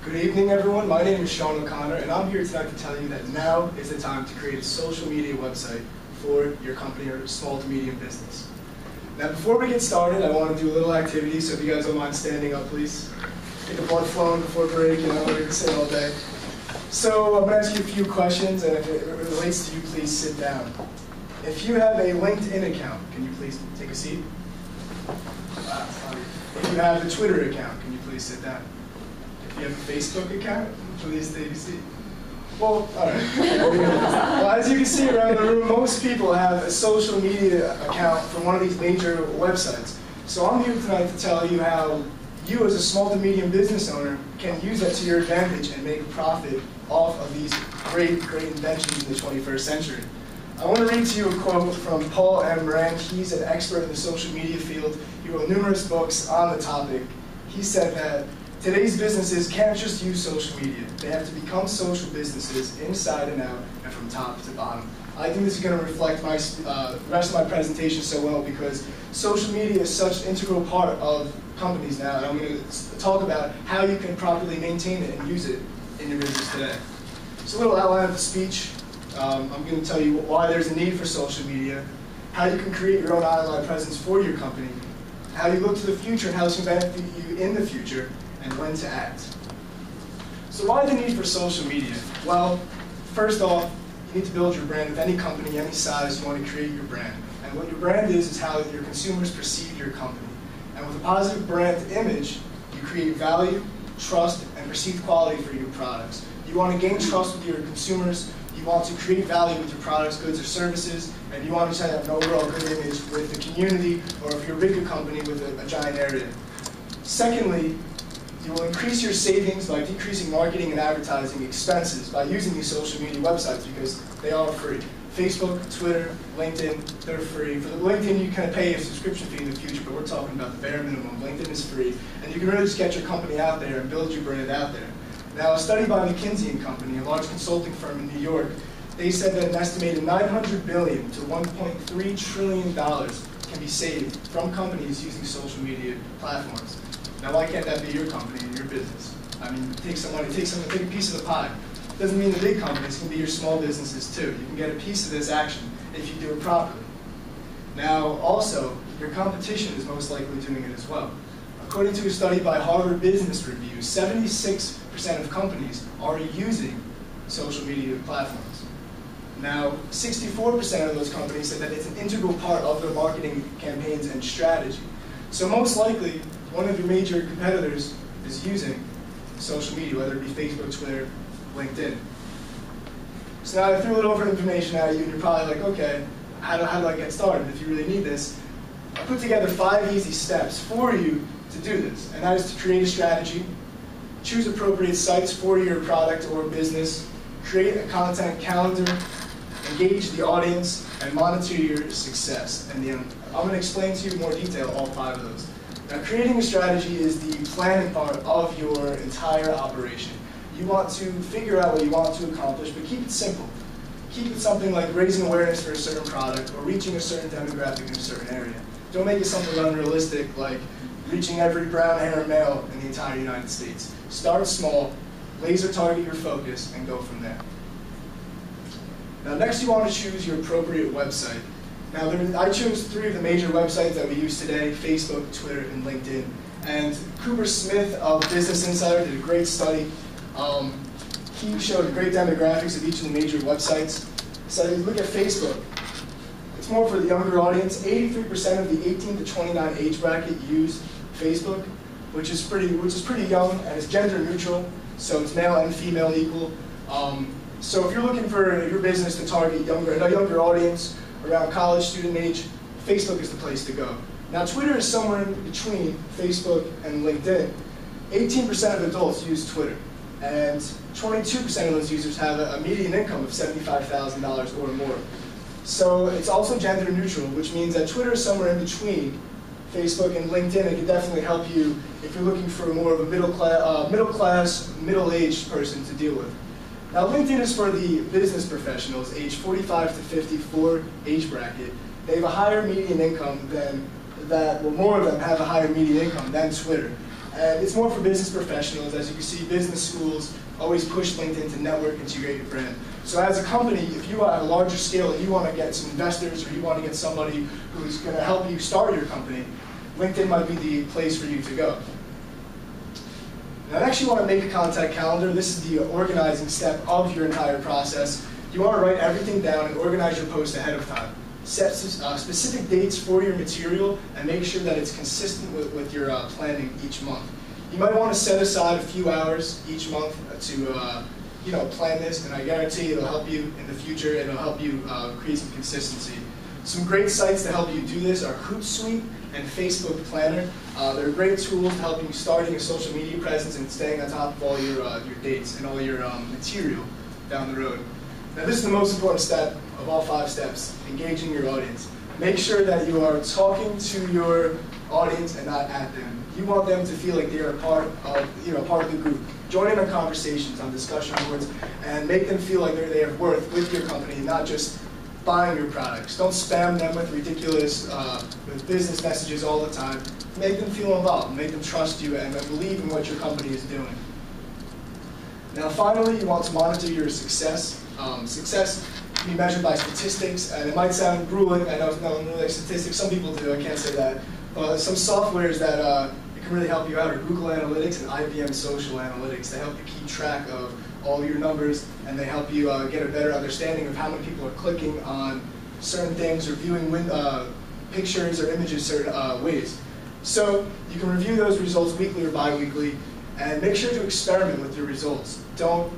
Good evening, everyone. My name is Sean O'Connor, and I'm here tonight to tell you that now is the time to create a social media website for your company or small to medium business. Now, before we get started, I want to do a little activity, so if you guys don't mind standing up, please. Get the blood flowing before break, you know, we're going to sit all day. So I'm going to ask you a few questions, and if it relates to you, please sit down. If you have a LinkedIn account, can you please take a seat? If you have a Twitter account, can you please sit down? If you have a Facebook account, please take a seat. Well, all right. Well, as you can see around the room, most people have a social media account from one of these major websites. So I'm here tonight to tell you how you, as a small to medium business owner, can use that to your advantage and make a profit off of these great inventions in the 21st century. I want to read to you a quote from Paul M. Rand. He's an expert in the social media field. He wrote numerous books on the topic. He said that today's businesses can't just use social media. They have to become social businesses inside and out and from top to bottom. I think this is going to reflect my the rest of my presentation so well because social media is such an integral part of companies now, and I'm going to talk about how you can properly maintain it and use it in your business today. So a little outline of the speech. I'm going to tell you why there's a need for social media, how you can create your own online presence for your company, how you look to the future and how this can benefit you in the future, and when to act. So why the need for social media? Well, first off, you need to build your brand. With any company, any size, you want to create your brand. And what your brand is how your consumers perceive your company. And with a positive brand image, you create value, trust, and perceived quality for your products. You want to gain trust with your consumers, you want to create value with your products, goods, or services, and you want to have an overall good image with the community, or if you're a bigger company, with a giant area. Secondly, you will increase your savings by decreasing marketing and advertising expenses by using these social media websites because they are free. Facebook, Twitter, LinkedIn, they're free. For the LinkedIn, you can pay a subscription fee in the future, but we're talking about the bare minimum. LinkedIn is free, and you can really just get your company out there and build your brand out there. Now, a study by McKinsey & Company, a large consulting firm in New York, they said that an estimated $900 billion to $1.3 trillion can be saved from companies using social media platforms. Now, why can't that be your company and your business? I mean, take a piece of the pie. It doesn't mean the big companies, can be your small businesses too. You can get a piece of this action if you do it properly. Now, also, your competition is most likely doing it as well. According to a study by Harvard Business Review, 76% of companies are using social media platforms. Now, 64% of those companies said that it's an integral part of their marketing campaigns and strategy. So most likely, one of your major competitors is using social media, whether it be Facebook, Twitter, LinkedIn. So now I threw a little bit of information at you, and you're probably like, okay, how do I get started if you really need this? I put together 5 easy steps for you to do this, and that is to create a strategy, choose appropriate sites for your product or business, create a content calendar, engage the audience, and monitor your success. And I'm going to explain to you in more detail all 5 of those. Now, creating a strategy is the planning part of your entire operation. You want to figure out what you want to accomplish, but keep it simple. Keep it something like raising awareness for a certain product or reaching a certain demographic in a certain area. Don't make it something unrealistic like reaching every brown-haired male in the entire United States. Start small, laser target your focus, and go from there. Now, next you want to choose your appropriate website. Now, I chose 3 of the major websites that we use today: Facebook, Twitter, and LinkedIn. And Cooper Smith of Business Insider did a great study. He showed great demographics of each of the major websites. So if you look at Facebook, it's more for the younger audience. 83% of the 18 to 29 age bracket use Facebook, which is pretty young, and it's gender neutral, so it's male and female equal. So if you're looking for your business to target a younger audience, around college student age, Facebook is the place to go. Now, Twitter is somewhere in between Facebook and LinkedIn. 18% of adults use Twitter, and 22% of those users have a median income of $75,000 or more. So it's also gender neutral, which means that Twitter is somewhere in between Facebook and LinkedIn. It can definitely help you if you're looking for more of a middle-aged person to deal with. Now, LinkedIn is for the business professionals, age 45 to 54 age bracket. They have a higher median income than that, well, more of them have a higher median income than Twitter. And it's more for business professionals. As you can see, business schools always push LinkedIn to network and integrate your brand. So as a company, if you are at a larger scale and you want to get some investors or you want to get somebody who's going to help you start your company, LinkedIn might be the place for you to go. Now, I actually want to make a contact calendar. This is the organizing step of your entire process. You want to write everything down and organize your post ahead of time. Set specific dates for your material and make sure that it's consistent with your planning each month. You might want to set aside a few hours each month to plan this, and I guarantee it'll help you in the future and it'll help you create some consistency. Some great sites to help you do this are Hootsuite and Facebook Planner. They're great tools to help you starting a social media presence and staying on top of all your dates and all your material down the road. Now, this is the most important step of all 5 steps, engaging your audience. Make sure that you are talking to your audience and not at them. You want them to feel like they are part of the group. Join in on conversations, on discussion boards, and make them feel like they have worth with your company, not just buying your products. Don't spam them with ridiculous with business messages all the time. Make them feel involved, make them trust you, and believe in what your company is doing. Now, finally, you want to monitor your success. Success can be measured by statistics, and it might sound grueling. I know no one really likes statistics. Some people do. I can't say that. But some softwares that it can really help you out are Google Analytics and IBM Social Analytics. They help you keep track of all your numbers, and they help you get a better understanding of how many people are clicking on certain things or viewing pictures or images certain ways. So you can review those results weekly or bi-weekly, and make sure to experiment with your results. Don't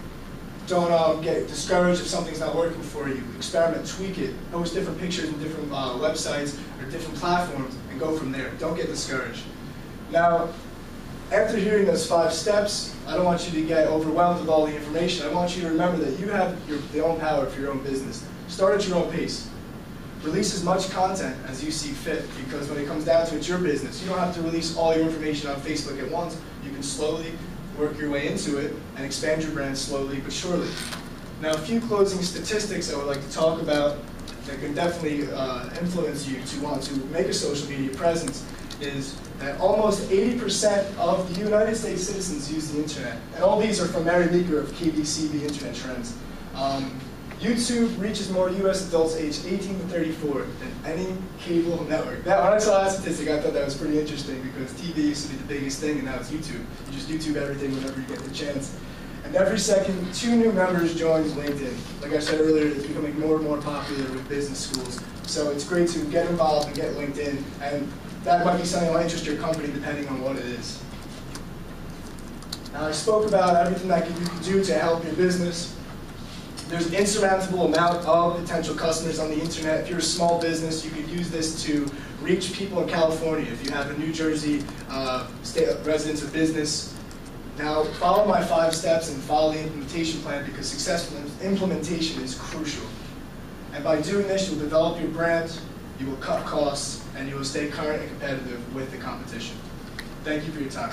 get discouraged if something's not working for you. Experiment, tweak it, post different pictures in different websites or different platforms, and go from there. Don't get discouraged. Now, after hearing those 5 steps, I don't want you to get overwhelmed with all the information. I want you to remember that you have the own power for your own business. Start at your own pace. Release as much content as you see fit, because when it comes down to it, it's your business. You don't have to release all your information on Facebook at once. You can slowly work your way into it and expand your brand slowly but surely. Now, a few closing statistics I would like to talk about that can definitely influence you to want to make a social media presence is that almost 80% of the United States citizens use the internet. And all these are from Mary Meeker of KBC, the Internet Trends. YouTube reaches more US adults aged 18 to 34 than any cable network. Now, when I saw that statistic, I thought that was pretty interesting because TV used to be the biggest thing, and now it's YouTube. You just YouTube everything whenever you get the chance. And every second, 2 new members join LinkedIn. Like I said earlier, it's becoming more and more popular with business schools. So it's great to get involved and get LinkedIn, and that might be something that will interest your company depending on what it is. Now, I spoke about everything that you can do to help your business. There's an insurmountable amount of potential customers on the internet. If you're a small business, you could use this to reach people in California. If you have a New Jersey residence or business. Now, follow my 5 steps and follow the implementation plan, because successful implementation is crucial. And by doing this, you'll develop your brand, you will cut costs, and you will stay current and competitive with the competition. Thank you for your time.